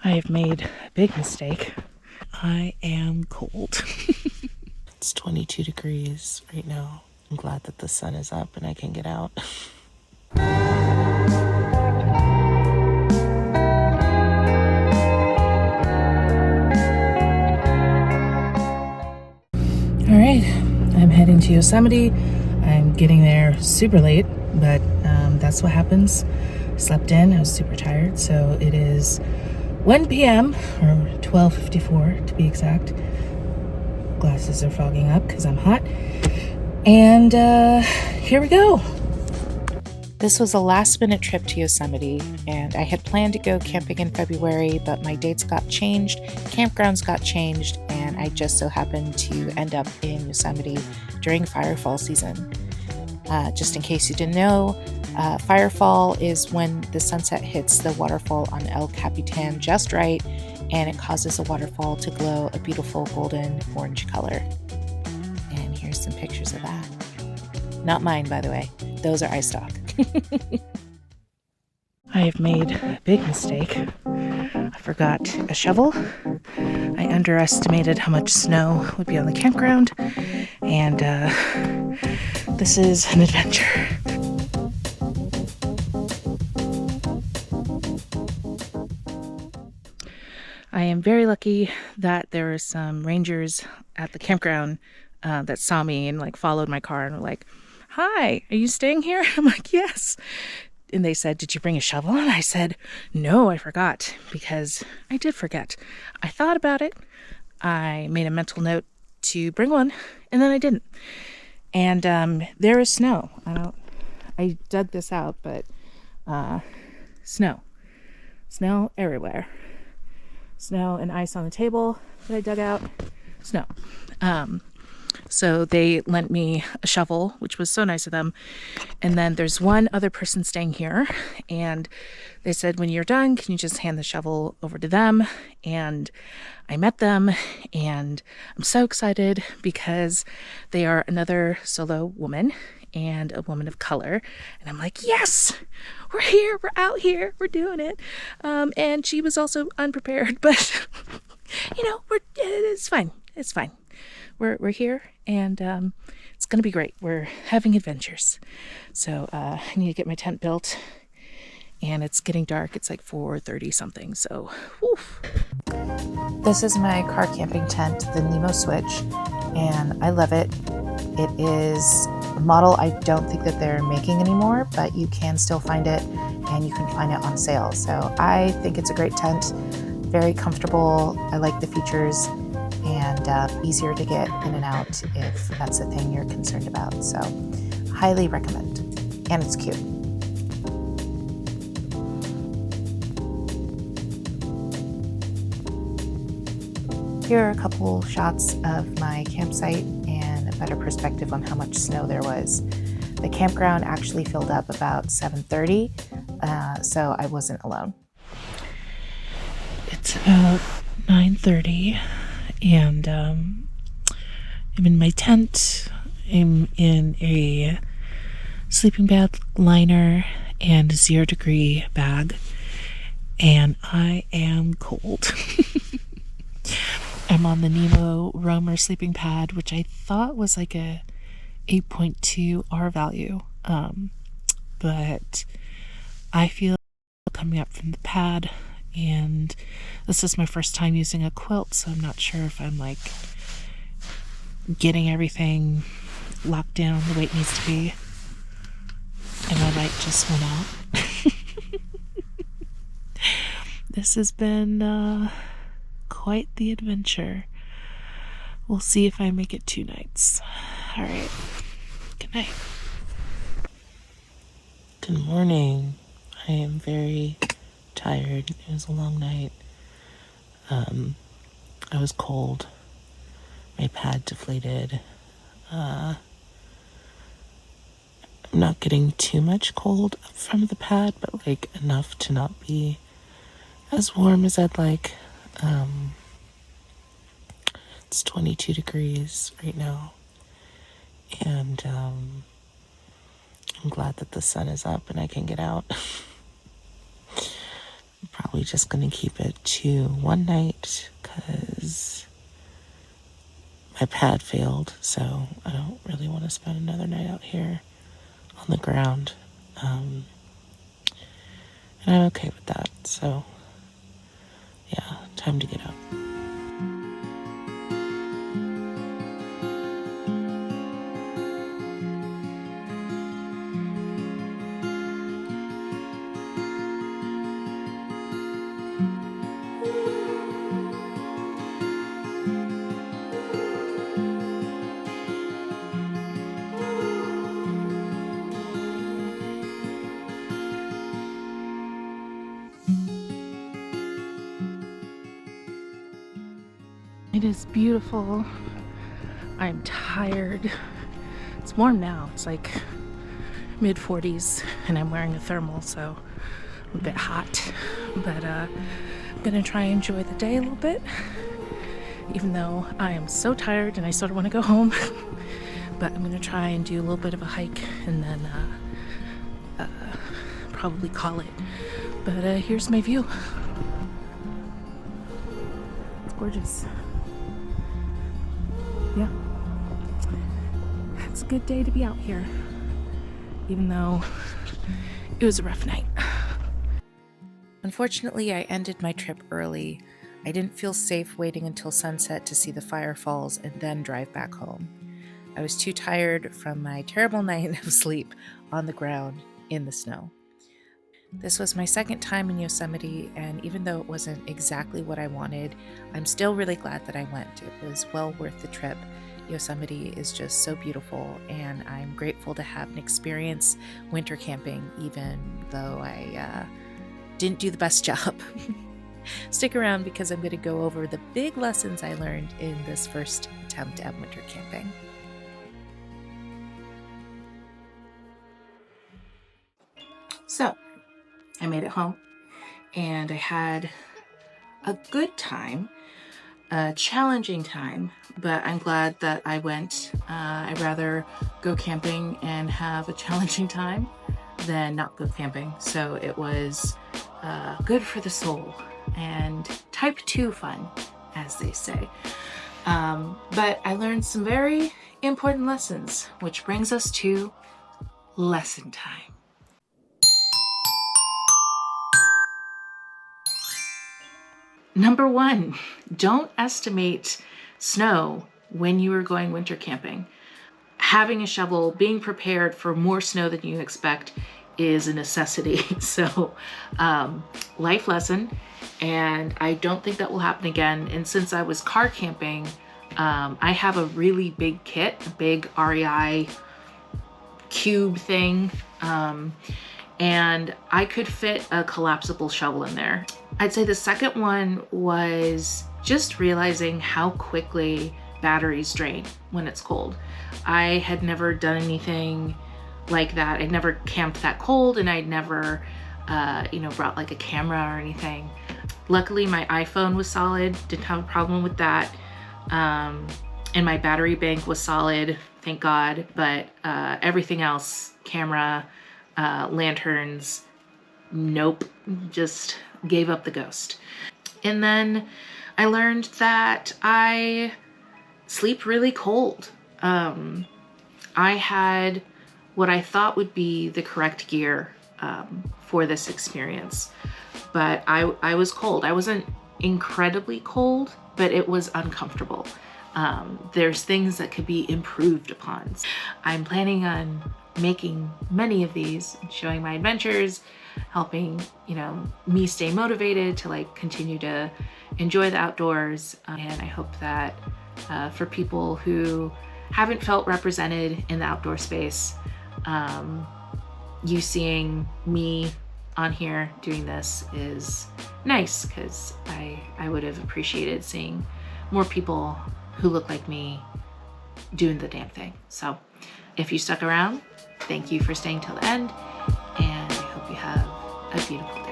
I have made a big mistake. I am cold. It's 22 degrees right now. I'm glad that the sun is up and I can get out. All right, I'm heading to Yosemite. I'm getting there super late, but that's what happens. I slept in, I was super tired, so it is 1 p.m. or 12:54 to be exact. Glasses are fogging up because I'm hot. And here we go. This was a last-minute trip to Yosemite, and I had planned to go camping in February, but my dates got changed, campgrounds got changed, and I just so happened to end up in Yosemite during firefall season. Just in case you didn't know, firefall is when the sunset hits the waterfall on El Capitan just right, and it causes the waterfall to glow a beautiful golden orange color. And here's some pictures of that. Not mine, by the way. Those are iStock. I have made a big mistake. I forgot a shovel. I underestimated how much snow would be on the campground, and this is an adventure. I am very lucky that there were some rangers at the campground that saw me and like followed my car and were like, "Hi, are you staying here?" I'm like, "Yes." And they said, "Did you bring a shovel?" And I said, "No, I forgot," because I did forget. I thought about it. I made a mental note to bring one, and then I didn't. And there is snow. I dug this out, but snow everywhere. Snow and ice on the table that I dug out. Snow. So they lent me a shovel, which was so nice of them. And then there's one other person staying here, and they said, "When you're done, can you just hand the shovel over to them?" And I met them, and I'm so excited because they are another solo woman and a woman of color. And I'm like, yes, we're here, we're out here, we're doing it. And she was also unprepared, but it's fine. It's fine. We're here, and it's gonna be great. We're having adventures. So I need to get my tent built, and it's getting dark. It's like 4:30 something. So, whew. This is my car camping tent, the Nemo Switch, and I love it. It is a model I don't think that they're making anymore, but you can still find it, and you can find it on sale. So I think it's a great tent, very comfortable. I like the features, and easier to get in and out if that's the thing you're concerned about. So highly recommend. And it's cute. Here are a couple shots of my campsite and a better perspective on how much snow there was. The campground actually filled up about 7:30, so I wasn't alone. It's about 9:30. And I'm in my tent. I'm in a sleeping bag liner and a 0-degree bag, and I am cold. I'm on the Nemo Roamer sleeping pad, which I thought was like a 8.2 R value, but I feel coming up from the pad. And this is my first time using a quilt, so I'm not sure if I'm like getting everything locked down the way it needs to be. And my light just went out. This has been quite the adventure. We'll see if I make it 2 nights. All right. Good night. Good morning. I am very tired. It was a long night. I was cold. My pad deflated. I'm not getting too much cold from the pad, but like enough to not be as warm as I'd like. It's 22 degrees right now, and I'm glad that the sun is up and I can get out. Probably just gonna keep it to one night because my pad failed, so I don't really want to spend another night out here on the ground. And I'm okay with that, so yeah, time to get up. It is beautiful. I'm tired. It's warm now. It's like mid 40s and I'm wearing a thermal, so I'm a bit hot. But I'm gonna try and enjoy the day a little bit, even though I am so tired and I sort of want to go home. But I'm gonna try and do a little bit of a hike and then probably call it. But here's my view. It's gorgeous. Yeah, it's a good day to be out here, even though it was a rough night. Unfortunately, I ended my trip early. I didn't feel safe waiting until sunset to see the firefalls and then drive back home. I was too tired from my terrible night of sleep on the ground in the snow. This was my second time in Yosemite, and even though it wasn't exactly what I wanted, I'm still really glad that I went. It was well worth the trip. Yosemite is just so beautiful, and I'm grateful to have an experience winter camping, even though I didn't do the best job. Stick around because I'm going to go over the big lessons I learned in this first attempt at winter camping. So, I made it home and I had a good time, a challenging time, but I'm glad that I went. I'd rather go camping and have a challenging time than not go camping. So it was good for the soul and type 2 fun, as they say. But I learned some very important lessons, which brings us to lesson time. Number 1, don't estimate snow when you are going winter camping. Having a shovel, being prepared for more snow than you expect is a necessity. So, life lesson, and I don't think that will happen again. And since I was car camping, I have a really big kit, a big REI cube thing, and I could fit a collapsible shovel in there. I'd say the second one was just realizing how quickly batteries drain when it's cold. I had never done anything like that. I'd never camped that cold, and I'd never, brought like a camera or anything. Luckily, my iPhone was solid, didn't have a problem with that. And my battery bank was solid, thank God. But everything else, camera, lanterns, nope, just gave up the ghost. And then I learned that I sleep really cold. I had what I thought would be the correct gear for this experience, but I was cold. I wasn't incredibly cold, but it was uncomfortable. There's things that could be improved upon. I'm planning on making many of these, showing my adventures, helping, me stay motivated to like continue to enjoy the outdoors. And I hope that for people who haven't felt represented in the outdoor space, you seeing me on here doing this is nice, because I would have appreciated seeing more people who look like me doing the damn thing. So if you stuck around, thank you for staying till the end, and I hope you have a beautiful day.